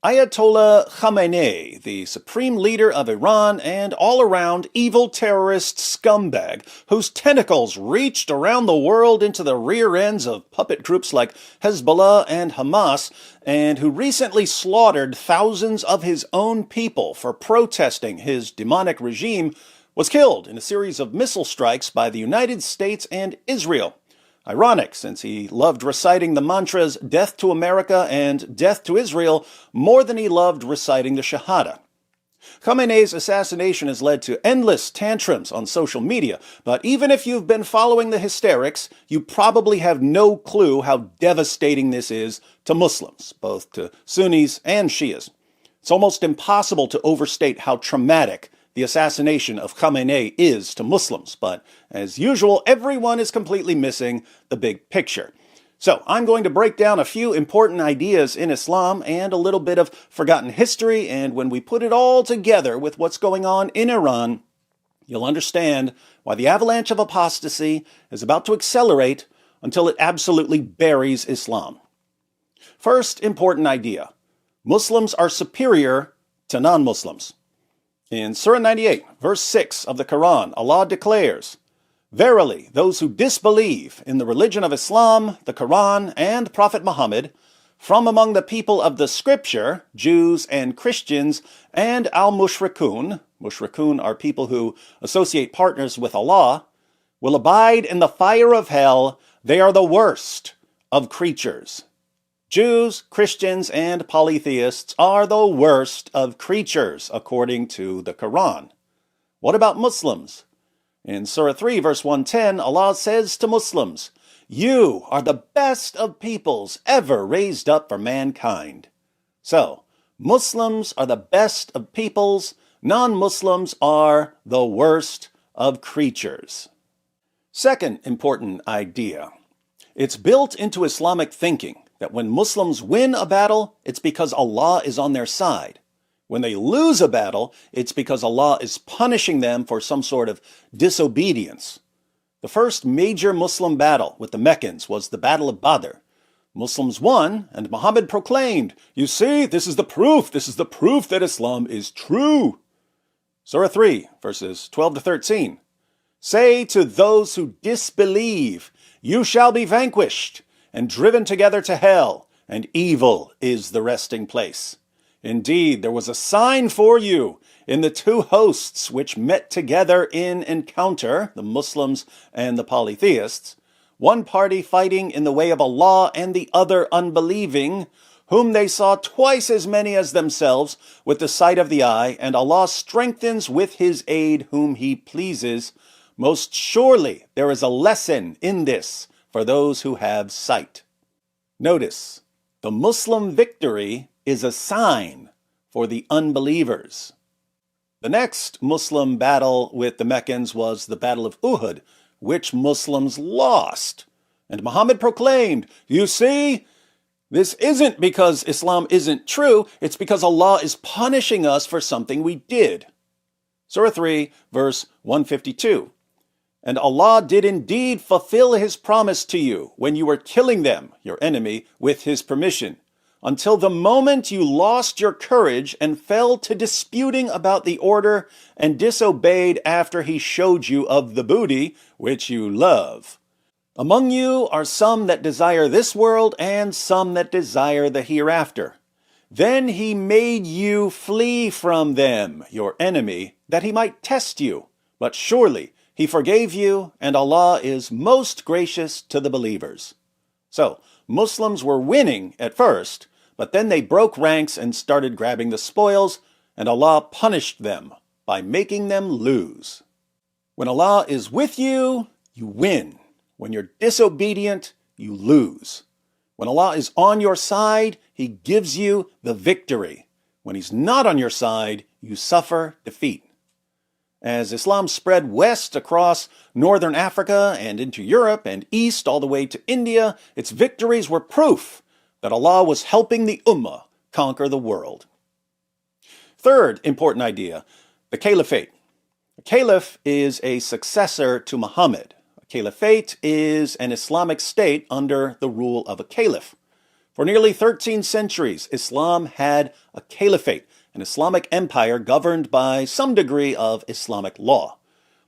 Ayatollah Khamenei, the supreme leader of Iran and all-around evil terrorist scumbag whose tentacles reached around the world into the rear ends of puppet groups like Hezbollah and Hamas, and who recently slaughtered thousands of his own people for protesting his demonic regime, was killed in a series of missile strikes by the United States and Israel. Ironic, since he loved reciting the mantras death to America and death to Israel more than he loved reciting the Shahada. Khamenei's assassination has led to endless tantrums on social media, but even if you've been following the hysterics, you probably have no clue how devastating this is to Muslims, both to Sunnis and Shias. It's almost impossible to overstate how traumatic the assassination of Khamenei is to Muslims, but as usual, everyone is completely missing the big picture. So I'm going to break down a few important ideas in Islam and a little bit of forgotten history, and when we put it all together with what's going on in Iran, you'll understand why the avalanche of apostasy is about to accelerate until it absolutely buries Islam. First important idea: Muslims are superior to non-Muslims. In Surah 98, verse 6 of the Quran, Allah declares, "Verily, those who disbelieve in the religion of Islam, the Quran, and Prophet Muhammad, from among the people of the Scripture, Jews and Christians, and al-mushrikun," mushrikun are people who associate partners with Allah, "will abide in the fire of hell. They are the worst of creatures." Jews, Christians, and polytheists are the worst of creatures, according to the Quran. What about Muslims? In Surah 3, verse 110, Allah says to Muslims, "You are the best of peoples ever raised up for mankind." So, Muslims are the best of peoples, non-Muslims are the worst of creatures. Second important idea. It's built into Islamic thinking that when Muslims win a battle, it's because Allah is on their side. When they lose a battle, it's because Allah is punishing them for some sort of disobedience. The first major Muslim battle with the Meccans was the Battle of Badr. Muslims won, and Muhammad proclaimed, "You see, this is the proof that Islam is true." Surah 3, verses 12 to 13. "Say to those who disbelieve, you shall be vanquished and driven together to hell, and evil is the resting place. Indeed, there was a sign for you in the two hosts which met together in encounter," the Muslims and the polytheists, "one party fighting in the way of Allah and the other unbelieving, whom they saw twice as many as themselves with the sight of the eye, and Allah strengthens with his aid whom he pleases. Most surely there is a lesson in this for those who have sight." Notice, the Muslim victory is a sign for the unbelievers. The next Muslim battle with the Meccans was the Battle of Uhud, which Muslims lost. And Muhammad proclaimed, "You see, this isn't because Islam isn't true, it's because Allah is punishing us for something we did." Surah 3, verse 152. "And Allah did indeed fulfill his promise to you when you were killing them," your enemy, "with his permission, until the moment you lost your courage and fell to disputing about the order and disobeyed after he showed you of the booty which you love. Among you are some that desire this world and some that desire the hereafter. Then he made you flee from them, your enemy, that he might test you. But surely he forgave you, and Allah is most gracious to the believers." So, Muslims were winning at first, but then they broke ranks and started grabbing the spoils, and Allah punished them by making them lose. When Allah is with you, you win. When you're disobedient, you lose. When Allah is on your side, he gives you the victory. When he's not on your side, you suffer defeat. As Islam spread west across northern Africa and into Europe and east all the way to India, its victories were proof that Allah was helping the Ummah conquer the world. Third important idea, the Caliphate. A caliph is a successor to Muhammad. A caliphate is an Islamic state under the rule of a caliph. For nearly 13 centuries, Islam had a caliphate, an Islamic empire governed by some degree of Islamic law.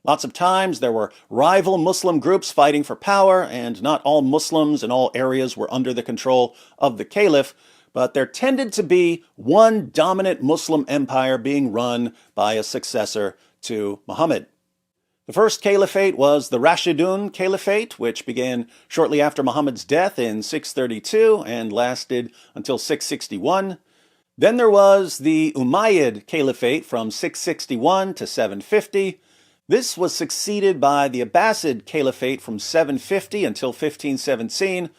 Lots of times there were rival Muslim groups fighting for power, and not all Muslims in all areas were under the control of the caliph, but there tended to be one dominant Muslim empire being run by a successor to Muhammad. The first caliphate was the Rashidun Caliphate, which began shortly after Muhammad's death in 632 and lasted until 661. Then there was the Umayyad Caliphate from 661 to 750. This was succeeded by the Abbasid Caliphate from 750 until 1517.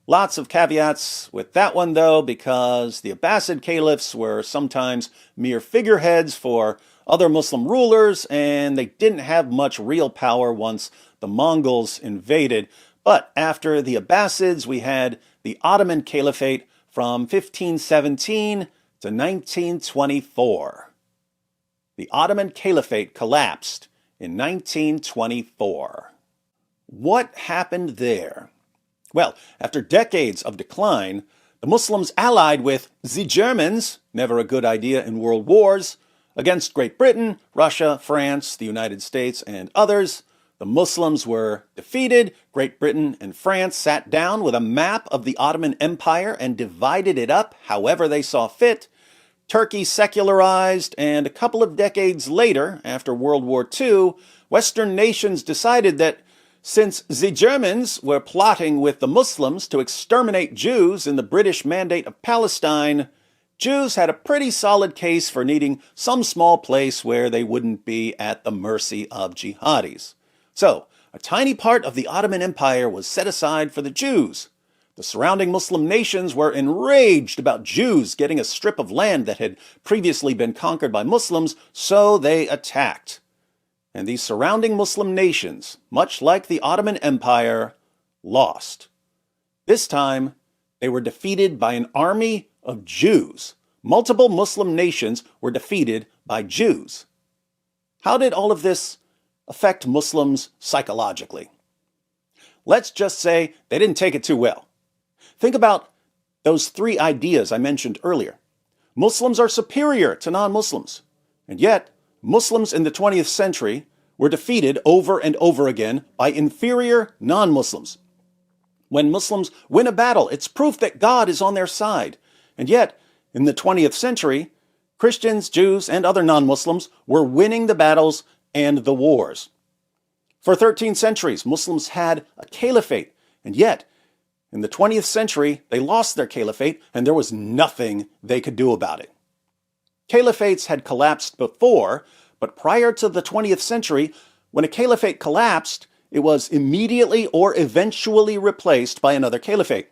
Lots of caveats with that one, though, because the Abbasid caliphs were sometimes mere figureheads for other Muslim rulers, and they didn't have much real power once the Mongols invaded. But after the Abbasids, we had the Ottoman Caliphate from 1517 to 1924. The Ottoman Caliphate collapsed in 1924. What happened there? Well, after decades of decline, the Muslims allied with the Germans, never a good idea in world wars, against Great Britain, Russia, France, the United States, and others. The Muslims were defeated. Great Britain and France sat down with a map of the Ottoman Empire and divided it up however they saw fit. Turkey secularized, and a couple of decades later, after World War II, Western nations decided that since the Germans were plotting with the Muslims to exterminate Jews in the British Mandate of Palestine, Jews had a pretty solid case for needing some small place where they wouldn't be at the mercy of jihadis. So, a tiny part of the Ottoman Empire was set aside for the Jews. The surrounding Muslim nations were enraged about Jews getting a strip of land that had previously been conquered by Muslims, so they attacked. And these surrounding Muslim nations, much like the Ottoman Empire, lost. This time, they were defeated by an army of Jews. Multiple Muslim nations were defeated by Jews. How did all of this affect Muslims psychologically? Let's just say they didn't take it too well. Think about those three ideas I mentioned earlier. Muslims are superior to non-Muslims, and yet Muslims in the 20th century were defeated over and over again by inferior non-Muslims. When Muslims win a battle, it's proof that God is on their side. And yet, in the 20th century, Christians, Jews, and other non-Muslims were winning the battles and the wars. For 13 centuries, Muslims had a caliphate, and yet, in the 20th century, they lost their caliphate, and there was nothing they could do about it. Caliphates had collapsed before, but prior to the 20th century, when a caliphate collapsed, it was immediately or eventually replaced by another caliphate.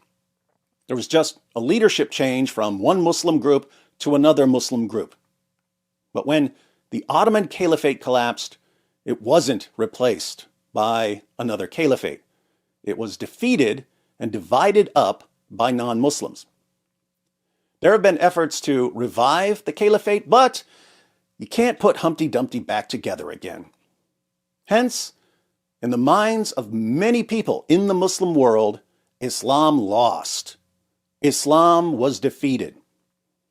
There was just a leadership change from one Muslim group to another Muslim group. But when the Ottoman Caliphate collapsed, it wasn't replaced by another caliphate. It was defeated and divided up by non-Muslims. There have been efforts to revive the caliphate, but you can't put Humpty Dumpty back together again. Hence, in the minds of many people in the Muslim world, Islam lost. Islam was defeated.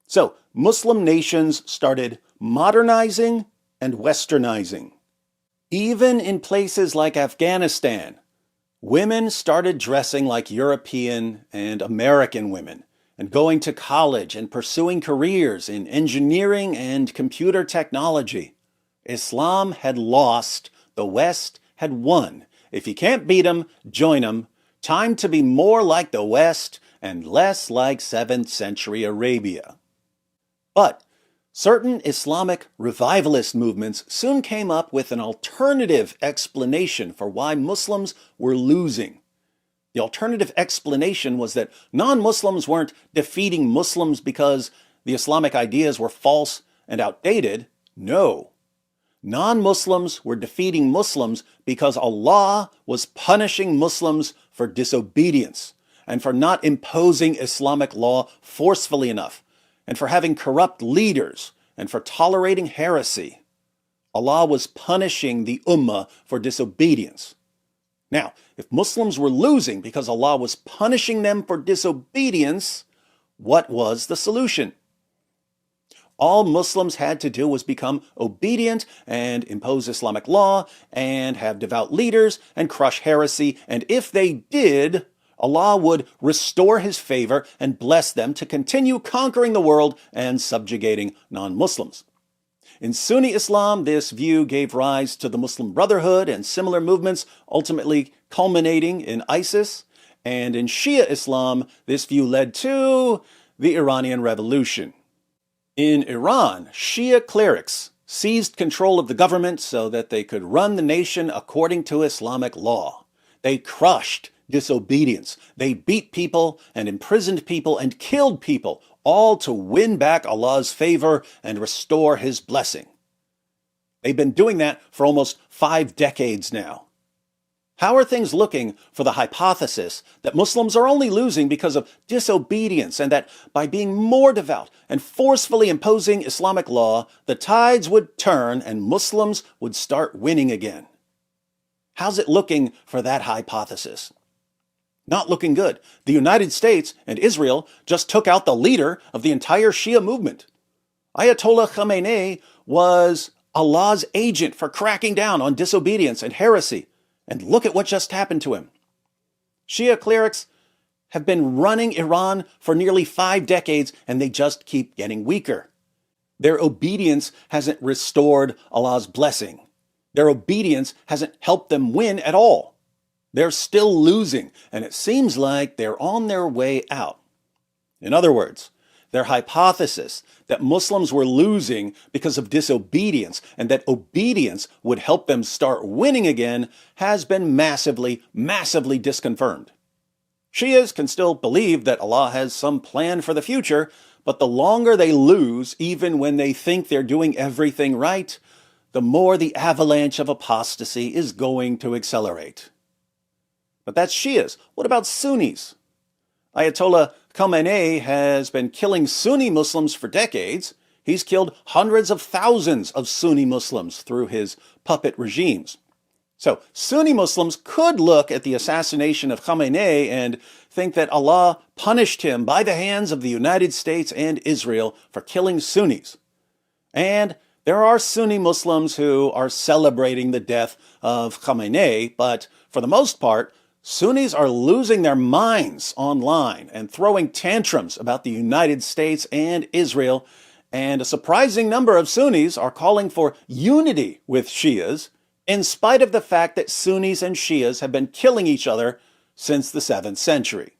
So, Muslim nations started modernizing and westernizing. Even in places like Afghanistan, women started dressing like European and American women, and going to college and pursuing careers in engineering and computer technology. Islam had lost, the West had won. If you can't beat 'em, join 'em. Time to be more like the West and less like 7th century Arabia. But certain Islamic revivalist movements soon came up with an alternative explanation for why Muslims were losing. The alternative explanation was that non-Muslims weren't defeating Muslims because the Islamic ideas were false and outdated. No. Non-Muslims were defeating Muslims because Allah was punishing Muslims for disobedience and for not imposing Islamic law forcefully enough, and for having corrupt leaders, and for tolerating heresy. Allah was punishing the Ummah for disobedience. Now, if Muslims were losing because Allah was punishing them for disobedience, What was the solution? All Muslims had to do was become obedient and impose Islamic law and have devout leaders and crush heresy. And if they did, Allah would restore his favor and bless them to continue conquering the world and subjugating non-Muslims. In Sunni Islam, this view gave rise to the Muslim Brotherhood and similar movements, ultimately culminating in ISIS. And in Shia Islam, this view led to the Iranian Revolution. In Iran, Shia clerics seized control of the government so that they could run the nation according to Islamic law. They crushed disobedience. They beat people and imprisoned people and killed people, all to win back Allah's favor and restore his blessing. They've been doing that for almost 5 decades now. How are things looking for the hypothesis that Muslims are only losing because of disobedience and that by being more devout and forcefully imposing Islamic law, the tides would turn and Muslims would start winning again? How's it looking for that hypothesis? Not looking good. The United States and Israel just took out the leader of the entire Shia movement. Ayatollah Khamenei was Allah's agent for cracking down on disobedience and heresy. And look at what just happened to him. Shia clerics have been running Iran for nearly 5 decades, and they just keep getting weaker. Their obedience hasn't restored Allah's blessing. Their obedience hasn't helped them win at all. They're still losing, and it seems like they're on their way out. In other words, their hypothesis that Muslims were losing because of disobedience and that obedience would help them start winning again has been massively, massively disconfirmed. Shias can still believe that Allah has some plan for the future, but the longer they lose, even when they think they're doing everything right, the more the avalanche of apostasy is going to accelerate. But that's Shias. What about Sunnis? Ayatollah Khamenei has been killing Sunni Muslims for decades. He's killed hundreds of thousands of Sunni Muslims through his puppet regimes. So Sunni Muslims could look at the assassination of Khamenei and think that Allah punished him by the hands of the United States and Israel for killing Sunnis. And there are Sunni Muslims who are celebrating the death of Khamenei, but for the most part, Sunnis are losing their minds online and throwing tantrums about the United States and Israel, and a surprising number of Sunnis are calling for unity with Shias, in spite of the fact that Sunnis and Shias have been killing each other since the 7th century.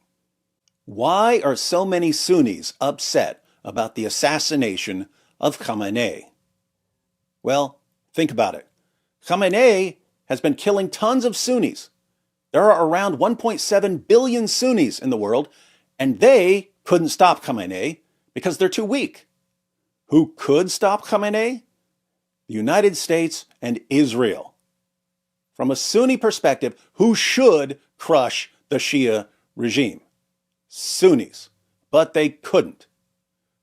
Why are so many Sunnis upset about the assassination of Khamenei? Well, think about it. Khamenei has been killing tons of Sunnis. There are around 1.7 billion Sunnis in the world, and they couldn't stop Khamenei because they're too weak. Who could stop Khamenei? The United States and Israel. From a Sunni perspective, who should crush the Shia regime? Sunnis. But they couldn't.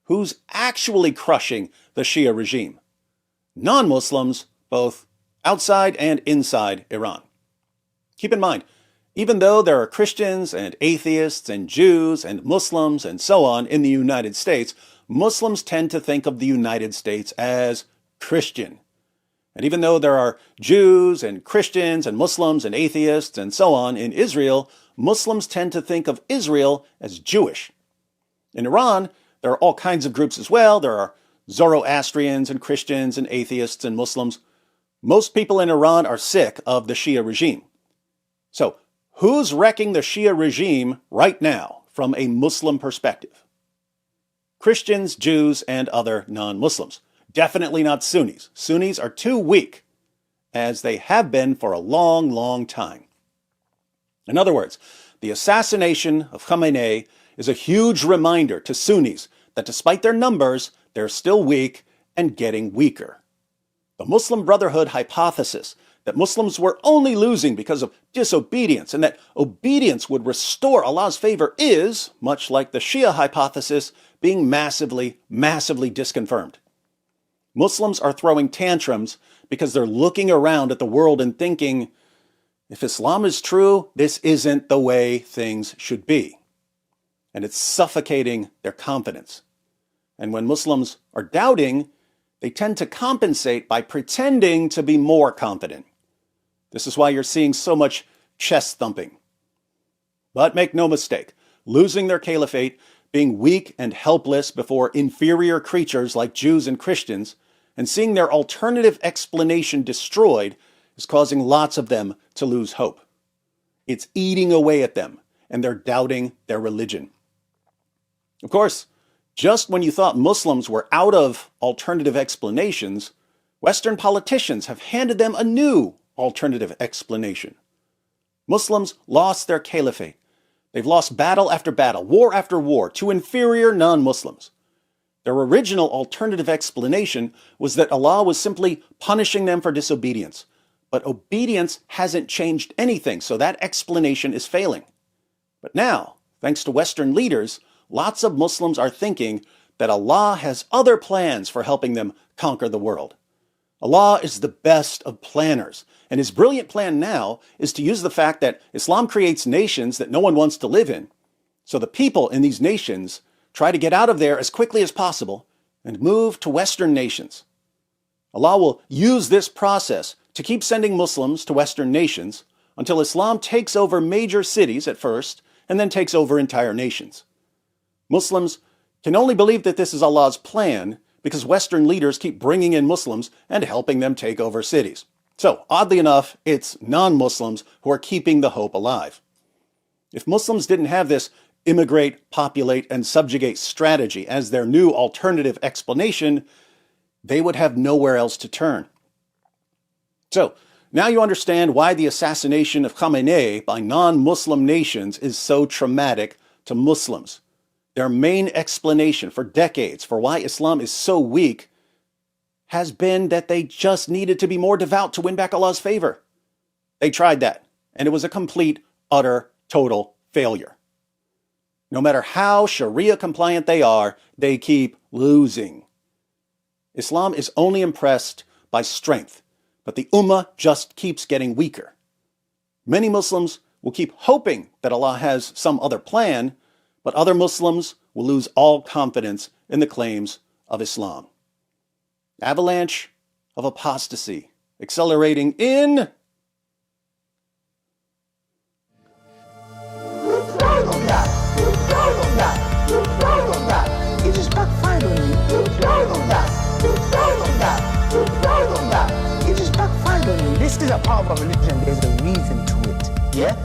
Who's actually crushing the Shia regime? Non-Muslims, both outside and inside Iran. Keep in mind, even though there are Christians and atheists and Jews and Muslims and so on in the United States, Muslims tend to think of the United States as Christian. And even though there are Jews and Christians and Muslims and atheists and so on in Israel, Muslims tend to think of Israel as Jewish. In Iran, there are all kinds of groups as well. There are Zoroastrians and Christians and atheists and Muslims. Most people in Iran are sick of the Shia regime. So, who's wrecking the Shia regime right now from a Muslim perspective? Christians, Jews, and other non-Muslims. Definitely not Sunnis. Sunnis are too weak, as they have been for a long, long time. In other words, the assassination of Khamenei is a huge reminder to Sunnis that despite their numbers, they're still weak and getting weaker. The Muslim Brotherhood hypothesis that Muslims were only losing because of disobedience and that obedience would restore Allah's favor is, much like the Shia hypothesis, being massively, massively disconfirmed. Muslims are throwing tantrums because they're looking around at the world and thinking, if Islam is true, this isn't the way things should be. and it's suffocating their confidence. And when Muslims are doubting, they tend to compensate by pretending to be more confident. This is why you're seeing so much chest thumping. But make no mistake, losing their caliphate, being weak and helpless before inferior creatures like Jews and Christians, and seeing their alternative explanation destroyed is causing lots of them to lose hope. It's eating away at them, and they're doubting their religion. Of course, just when you thought Muslims were out of alternative explanations, Western politicians have handed them a new alternative explanation. Muslims lost their caliphate. They've lost battle after battle, war after war, to inferior non-Muslims. Their original alternative explanation was that Allah was simply punishing them for disobedience. But obedience hasn't changed anything, so that explanation is failing. But now, thanks to Western leaders, lots of Muslims are thinking that Allah has other plans for helping them conquer the world. Allah is the best of planners, and his brilliant plan now is to use the fact that Islam creates nations that no one wants to live in. So the people in these nations try to get out of there as quickly as possible and move to Western nations. Allah will use this process to keep sending Muslims to Western nations until Islam takes over major cities at first and then takes over entire nations. Muslims can only believe that this is Allah's plan because Western leaders keep bringing in Muslims and helping them take over cities. So, oddly enough, it's non-Muslims who are keeping the hope alive. If Muslims didn't have this immigrate, populate, and subjugate strategy as their new alternative explanation, they would have nowhere else to turn. So, now you understand why the assassination of Khamenei by non-Muslim nations is so traumatic to Muslims. Their main explanation for decades for why Islam is so weak has been that they just needed to be more devout to win back Allah's favor. They tried that, and it was a complete, utter, total failure. No matter how Sharia compliant they are, they keep losing. Islam is only impressed by strength, but the Ummah just keeps getting weaker. Many Muslims will keep hoping that Allah has some other plan, but other Muslims will lose all confidence in the claims of Islam. Avalanche of apostasy accelerating in... It just backfired on you. It just backfired on you. This is a part of our religion. There's a reason to it. Yeah?